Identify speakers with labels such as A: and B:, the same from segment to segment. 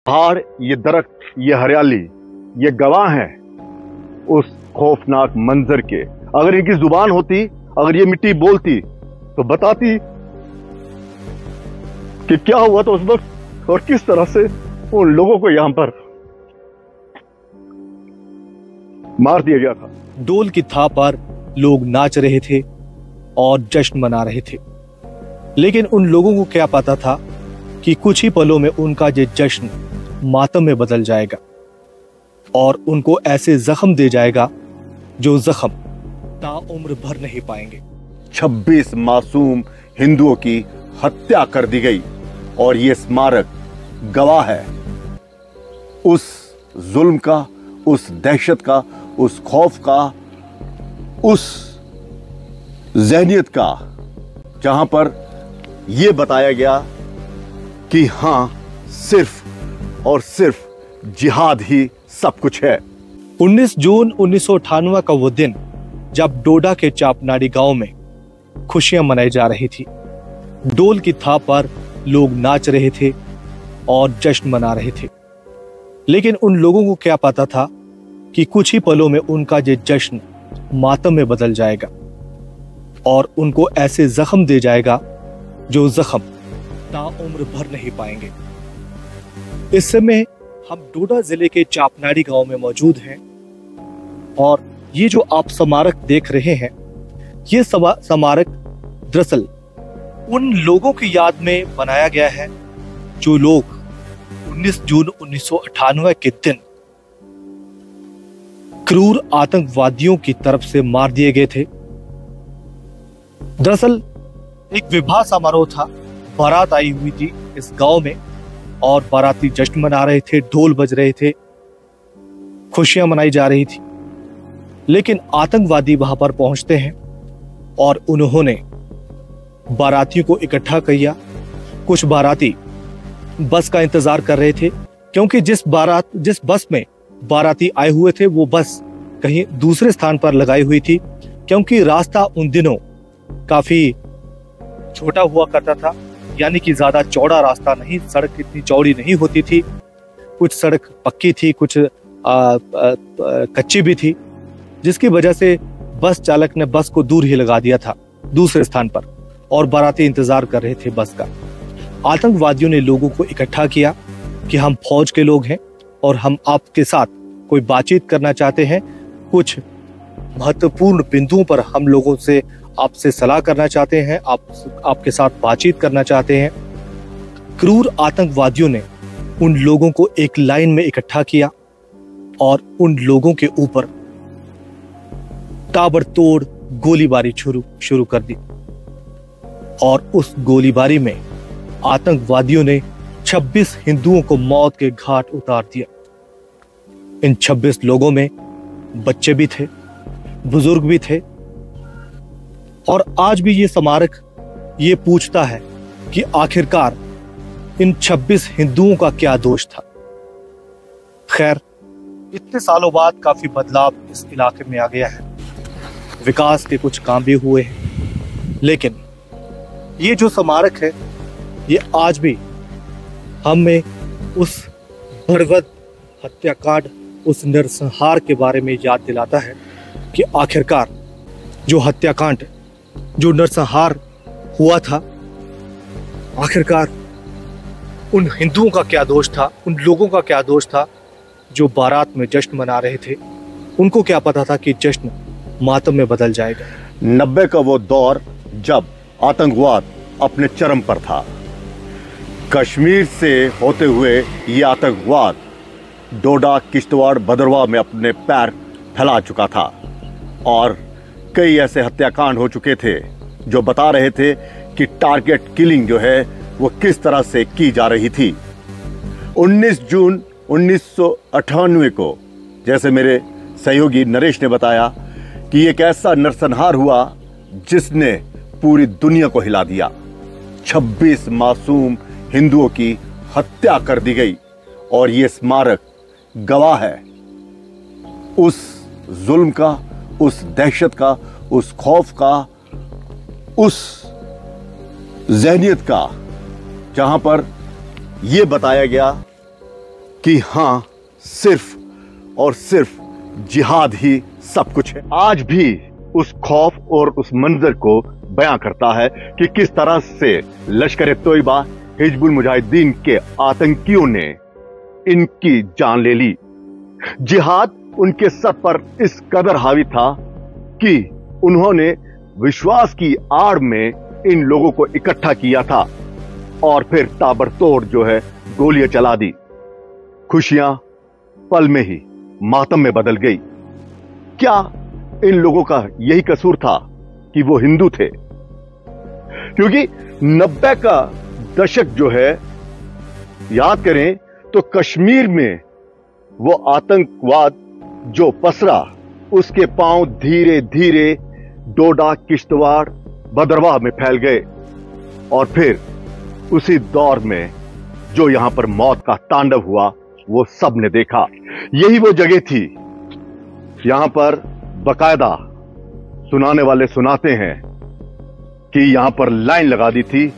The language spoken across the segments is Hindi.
A: पहाड़, ये दरख्त, ये हरियाली, ये गवाह हैं उस खौफनाक मंजर के। अगर इनकी जुबान होती, अगर ये मिट्टी बोलती तो बताती कि क्या हुआ था उस वक्त और किस तरह से उन लोगों को यहां पर मार दिया गया था।
B: डोल की थाप पर लोग नाच रहे थे और जश्न मना रहे थे, लेकिन उन लोगों को क्या पता था कि कुछ ही पलों में उनका ये जश्न मातम में बदल जाएगा और उनको ऐसे जख्म दे जाएगा जो जख्म ताउम्र भर नहीं पाएंगे।
A: 26 मासूम हिंदुओं की हत्या कर दी गई और यह स्मारक गवाह है उस जुल्म का, उस दहशत का, उस खौफ का, उस ज़हनियत का, जहां पर यह बताया गया कि हां, सिर्फ और सिर्फ जिहाद ही सब कुछ है।
B: 19 जून 1998 का वो दिन जब डोडा के चापनाड़ी गांव में खुशियां मनाई जा रही थी। डोल की थाप पर लोग नाच रहे थे और जश्न मना रहे थे, लेकिन उन लोगों को क्या पता था कि कुछ ही पलों में उनका ये जश्न मातम में बदल जाएगा और उनको ऐसे जख्म दे जाएगा जो जख्म ताउम्र भर नहीं पाएंगे। इस समय हम डोडा जिले के चापनाड़ी गांव में मौजूद हैं और ये जो आप स्मारक देख रहे हैं, ये स्मारक दरअसल उन लोगों की याद में बनाया गया है जो लोग 19 जून 1998 के दिन क्रूर आतंकवादियों की तरफ से मार दिए गए थे। दरअसल एक विवाह समारोह था, बारात आई हुई थी इस गांव में और बाराती जश्न मना रहे थे, ढोल बज रहे थे, खुशियां मनाई जा रही थी। लेकिन आतंकवादी वहां पर पहुंचते हैं और उन्होंने बारातियों को इकट्ठा किया। कुछ बाराती बस का इंतजार कर रहे थे क्योंकि जिस बस में बाराती आए हुए थे वो बस कहीं दूसरे स्थान पर लगाई हुई थी, क्योंकि रास्ता उन दिनों काफी छोटा हुआ करता था, यानी कि ज्यादा चौड़ा रास्ता नहीं, सड़क इतनी चौड़ी नहीं होती थी। कुछ सड़क पक्की थी, कुछ कच्ची भी थी, जिसकी वजह से बस चालक ने बस को दूर ही लगा दिया था दूसरे स्थान पर और बाराती इंतजार कर रहे थे बस का। आतंकवादियों ने लोगों को इकट्ठा किया कि हम फौज के लोग हैं और हम आपके साथ कोई बातचीत करना चाहते हैं, कुछ महत्वपूर्ण बिंदुओं पर हम लोगों से आपसे सलाह करना चाहते हैं, आपके साथ बातचीत करना चाहते हैं। क्रूर आतंकवादियों ने उन लोगों को एक लाइन में इकट्ठा किया और उन लोगों के ऊपर ताबड़तोड़ गोलीबारी शुरू कर दी और उस गोलीबारी में आतंकवादियों ने 26 हिंदुओं को मौत के घाट उतार दिया। इन 26 लोगों में बच्चे भी थे, बुजुर्ग भी थे और आज भी ये स्मारक ये पूछता है कि आखिरकार इन 26 हिंदुओं का क्या दोष था। खैर, इतने सालों बाद काफी बदलाव इस इलाके में आ गया है, विकास के कुछ काम भी हुए हैं, लेकिन ये जो स्मारक है ये आज भी हमें उस बर्बर हत्याकांड, उस नरसंहार के बारे में याद दिलाता है कि आखिरकार जो हत्याकांड, जो नरसंहार हुआ था, आखिरकार उन हिंदुओं का क्या दोष था, उन लोगों का क्या दोष था जो बारात में जश्न मना रहे थे। उनको क्या पता था कि जश्न मातम में बदल जाएगा।
A: 90 का वो दौर जब आतंकवाद अपने चरम पर था। कश्मीर से होते हुए ये आतंकवाद डोडा, किश्तवाड़, भदरवाह में अपने पैर फैला चुका था और कई ऐसे हत्याकांड हो चुके थे जो बता रहे थे कि टारगेट किलिंग जो है वो किस तरह से की जा रही थी। 19 जून 1998 को, जैसे मेरे सहयोगी नरेश ने बताया, कि एक ऐसा नरसंहार हुआ जिसने पूरी दुनिया को हिला दिया। 26 मासूम हिंदुओं की हत्या कर दी गई और ये स्मारक गवाह है उस जुल्म का, उस दहशत का, उस खौफ का, उस ज़हनियत का, जहां पर यह बताया गया कि हां, सिर्फ और सिर्फ जिहाद ही सब कुछ है। आज भी उस खौफ और उस मंजर को बयां करता है कि किस तरह से लश्कर तोयबा, हिजबुल मुजाहिदीन के आतंकियों ने इनकी जान ले ली। जिहाद उनके सर पर इस कदर हावी था कि उन्होंने विश्वास की आड़ में इन लोगों को इकट्ठा किया था और फिर ताबड़तोड़ जो है गोलियां चला दी। खुशियां पल में ही मातम में बदल गई। क्या इन लोगों का यही कसूर था कि वो हिंदू थे? क्योंकि 90 का दशक जो है, याद करें तो कश्मीर में वो आतंकवाद जो पसरा, उसके पांव धीरे धीरे डोडा, किश्तवाड़, भदरवाह में फैल गए और फिर उसी दौर में जो यहां पर मौत का तांडव हुआ वो सब ने देखा। यही वो जगह थी, यहां पर बकायदा सुनाने वाले सुनाते हैं कि यहां पर लाइन लगा दी थी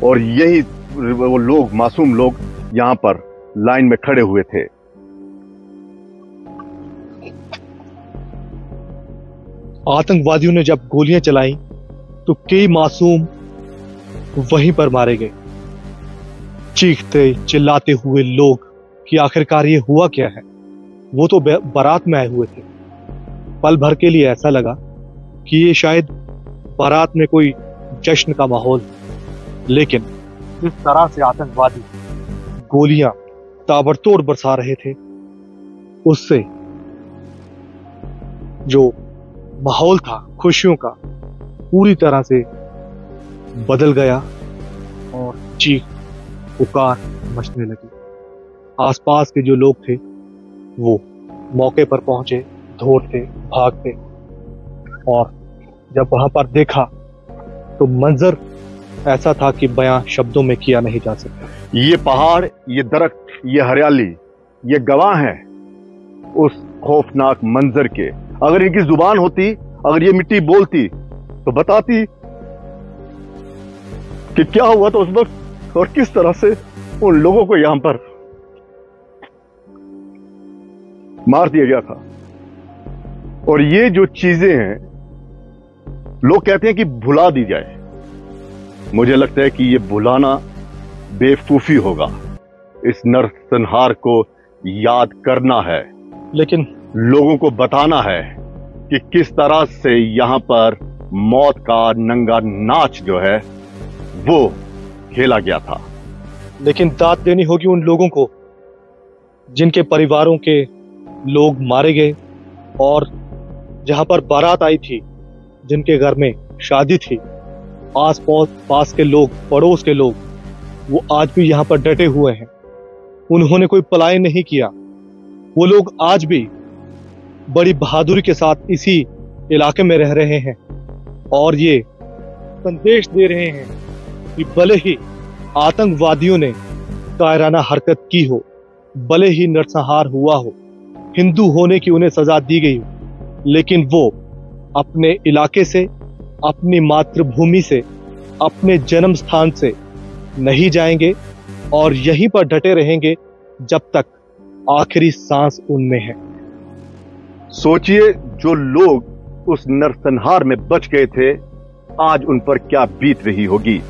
A: और यही वो लोग, मासूम लोग यहां पर लाइन में खड़े हुए थे।
B: आतंकवादियों ने जब गोलियां चलाई तो कई मासूम वहीं पर मारे गए। चीखते चिल्लाते हुए लोग कि आखिरकार ये हुआ क्या है। वो तो बारात में आए हुए थे। पल भर के लिए ऐसा लगा कि ये शायद बारात में कोई जश्न का माहौल, लेकिन जिस तरह से आतंकवादी गोलियां ताबड़तोड़ बरसा रहे थे, उससे जो माहौल था खुशियों का पूरी तरह से बदल गया और चीख पुकार मचने लगी। आसपास के जो लोग थे वो मौके पर पहुंचे, दौड़ते भागते, और जब वहां पर देखा तो मंजर ऐसा था कि बयां शब्दों में किया नहीं जा सकता।
A: ये पहाड़, ये दरख्त, ये हरियाली, ये गवाह हैं उस खौफनाक मंजर के। अगर इनकी जुबान होती, अगर ये मिट्टी बोलती तो बताती कि क्या हुआ था उस वक्त और किस तरह से उन लोगों को यहां पर मार दिया गया था। और ये जो चीजें हैं, लोग कहते हैं कि भुला दी जाए। मुझे लगता है कि ये भुलाना बेवकूफी होगा। इस नरसंहार को याद करना है,
B: लेकिन
A: लोगों को बताना है कि किस तरह से यहां पर मौत का नंगा नाच जो है वो खेला गया था।
B: लेकिन दाद देनी होगी उन लोगों को जिनके परिवारों के लोग मारे गए और जहां पर बारात आई थी, जिनके घर में शादी थी, आस पास के लोग, पड़ोस के लोग, वो आज भी यहां पर डटे हुए हैं। उन्होंने कोई पलायन नहीं किया। वो लोग आज भी बड़ी बहादुरी के साथ इसी इलाके में रह रहे हैं और ये संदेश दे रहे हैं कि भले ही आतंकवादियों ने कायराना हरकत की हो, भले ही नरसंहार हुआ हो, हिंदू होने की उन्हें सजा दी गई हो, लेकिन वो अपने इलाके से, अपनी मातृभूमि से, अपने जन्म स्थान से नहीं जाएंगे और यहीं पर डटे रहेंगे जब तक आखिरी सांस उनमें है।
A: सोचिए, जो लोग उस नरसंहार में बच गए थे, आज उन पर क्या बीत रही होगी।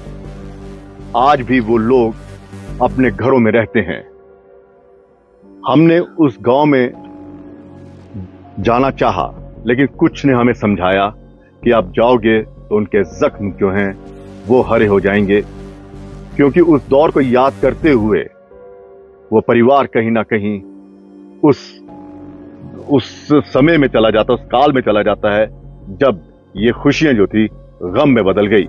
A: आज भी वो लोग अपने घरों में रहते हैं। हमने उस गांव में जाना चाहा, लेकिन कुछ ने हमें समझाया कि आप जाओगे तो उनके जख्म जो हैं वो हरे हो जाएंगे, क्योंकि उस दौर को याद करते हुए वो परिवार कहीं ना कहीं उस समय में चला जाता, उस काल में चला जाता है जब ये खुशियां जो थी गम में बदल गई।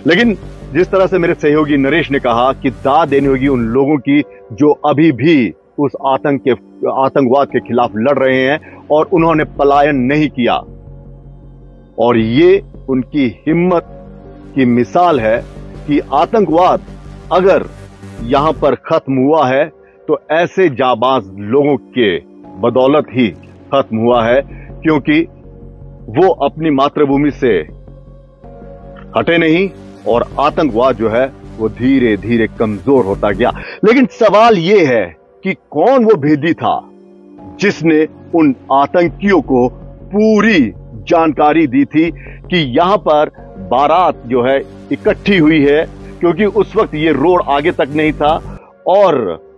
A: लेकिन जिस तरह से मेरे सहयोगी नरेश ने कहा कि दाद देनी होगी उन लोगों की जो अभी भी उस आतंकवाद के खिलाफ लड़ रहे हैं और उन्होंने पलायन नहीं किया, और ये उनकी हिम्मत की मिसाल है कि आतंकवाद अगर यहां पर खत्म हुआ है तो ऐसे जाबाज लोगों के बदौलत ही खत्म हुआ है, क्योंकि वो अपनी मातृभूमि से हटे नहीं और आतंकवाद जो है वो धीरे धीरे कमजोर होता गया। लेकिन सवाल ये है कि कौन वो भेदी था जिसने उन आतंकियों को पूरी जानकारी दी थी कि यहां पर बारात जो है इकट्ठी हुई है, क्योंकि उस वक्त ये रोड आगे तक नहीं था और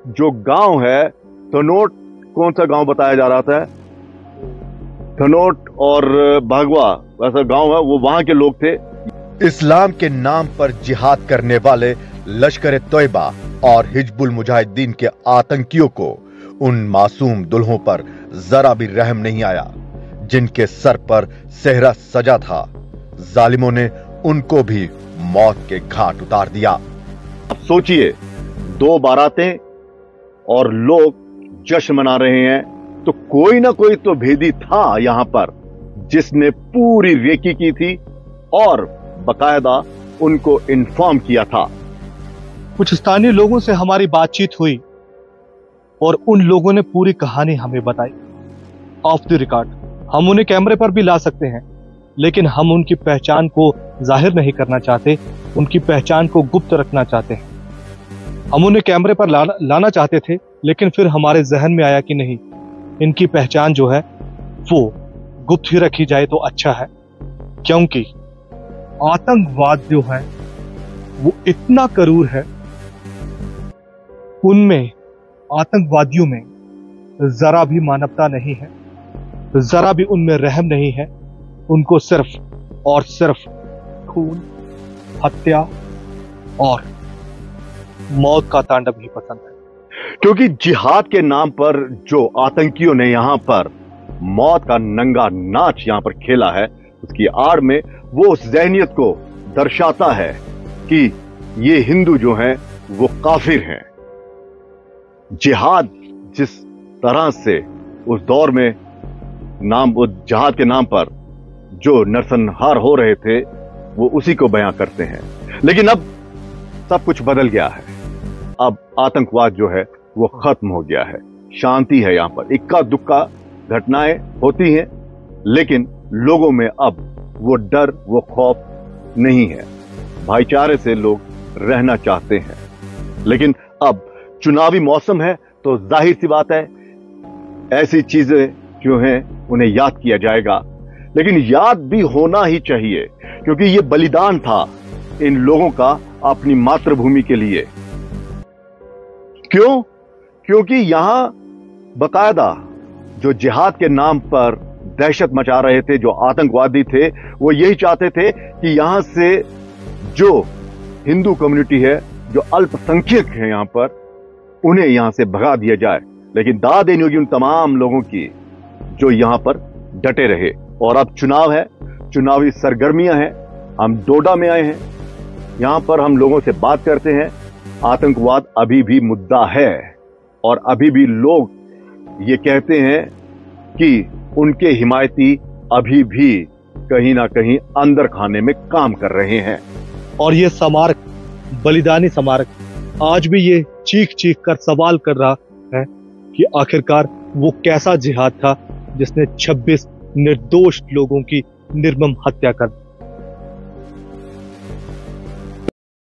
A: जो गांव है धनोट, कौन सा गांव बताया जा रहा था, धनोट और भागवा वैसा गांव है, वो वहां के लोग थे।
C: इस्लाम के नाम पर जिहाद करने वाले लश्कर तोयबा और हिजबुल मुजाहिदीन के आतंकियों को उन मासूम दुल्हों पर जरा भी रहम नहीं आया जिनके सर पर सेहरा सजा था। जालिमों ने उनको भी मौत के घाट उतार दिया।
A: अब सोचिए, 2 बारातें और लोग जश्न मना रहे हैं, तो कोई ना कोई तो भेदी था यहां पर जिसने पूरी रेकी की थी और बकायदा उनको इन्फॉर्म किया था।
B: कुछ स्थानीय लोगों से हमारी बातचीत हुई और उन लोगों ने पूरी कहानी हमें बताई ऑफ द रिकॉर्ड। हम उन्हें कैमरे पर भी ला सकते हैं, लेकिन हम उनकी पहचान को जाहिर नहीं करना चाहते, उनकी पहचान को गुप्त रखना चाहते हैं। हम उन्हें कैमरे पर लाना चाहते थे, लेकिन फिर हमारे जहन में आया कि नहीं, इनकी पहचान जो है वो गुप्त ही रखी जाए तो अच्छा है, क्योंकि आतंकवाद जो है वो इतना क्रूर है, उनमें आतंकवादियों में जरा भी मानवता नहीं है, जरा भी उनमें रहम नहीं है। उनको सिर्फ और सिर्फ खून, हत्या और मौत का तांडव ही पसंद है।
A: क्योंकि जिहाद के नाम पर जो आतंकियों ने यहां पर मौत का नंगा नाच यहां पर खेला है, उसकी आड़ में वो उस ज़हनियत को दर्शाता है कि ये हिंदू जो हैं वो काफिर हैं। जिहाद जिस तरह से उस दौर में उस जिहाद के नाम पर जो नरसंहार हो रहे थे, वो उसी को बयां करते हैं। लेकिन अब सब कुछ बदल गया है। अब आतंकवाद जो है वो खत्म हो गया है, शांति है। यहां पर इक्का दुक्का घटनाएं होती हैं, लेकिन लोगों में अब वो डर, वो खौफ नहीं है। भाईचारे से लोग रहना चाहते हैं। लेकिन अब चुनावी मौसम है, तो जाहिर सी बात है ऐसी चीजें जो हैं उन्हें याद किया जाएगा। लेकिन याद भी होना ही चाहिए, क्योंकि ये बलिदान था इन लोगों का अपनी मातृभूमि के लिए। क्यों? क्योंकि यहां बकायदा जो जिहाद के नाम पर दहशत मचा रहे थे, जो आतंकवादी थे, वो यही चाहते थे कि यहां से जो हिंदू कम्युनिटी है, जो अल्पसंख्यक है यहां पर, उन्हें यहां से भगा दिया जाए। लेकिन दाद देनी होगी उन तमाम लोगों की जो यहां पर डटे रहे। और अब चुनाव है, चुनावी सरगर्मियां हैं। हम डोडा में आए हैं, यहां पर हम लोगों से बात करते हैं। आतंकवाद अभी भी मुद्दा है और अभी भी लोग ये कहते हैं कि उनके हिमायती अभी भी कहीं ना कहीं अंदर खाने में काम कर रहे हैं।
B: और ये स्मारक, बलिदानी स्मारक, आज भी ये चीख चीख कर सवाल कर रहा है कि आखिरकार वो कैसा जिहाद था जिसने 26 निर्दोष लोगों की निर्मम हत्या कर दी।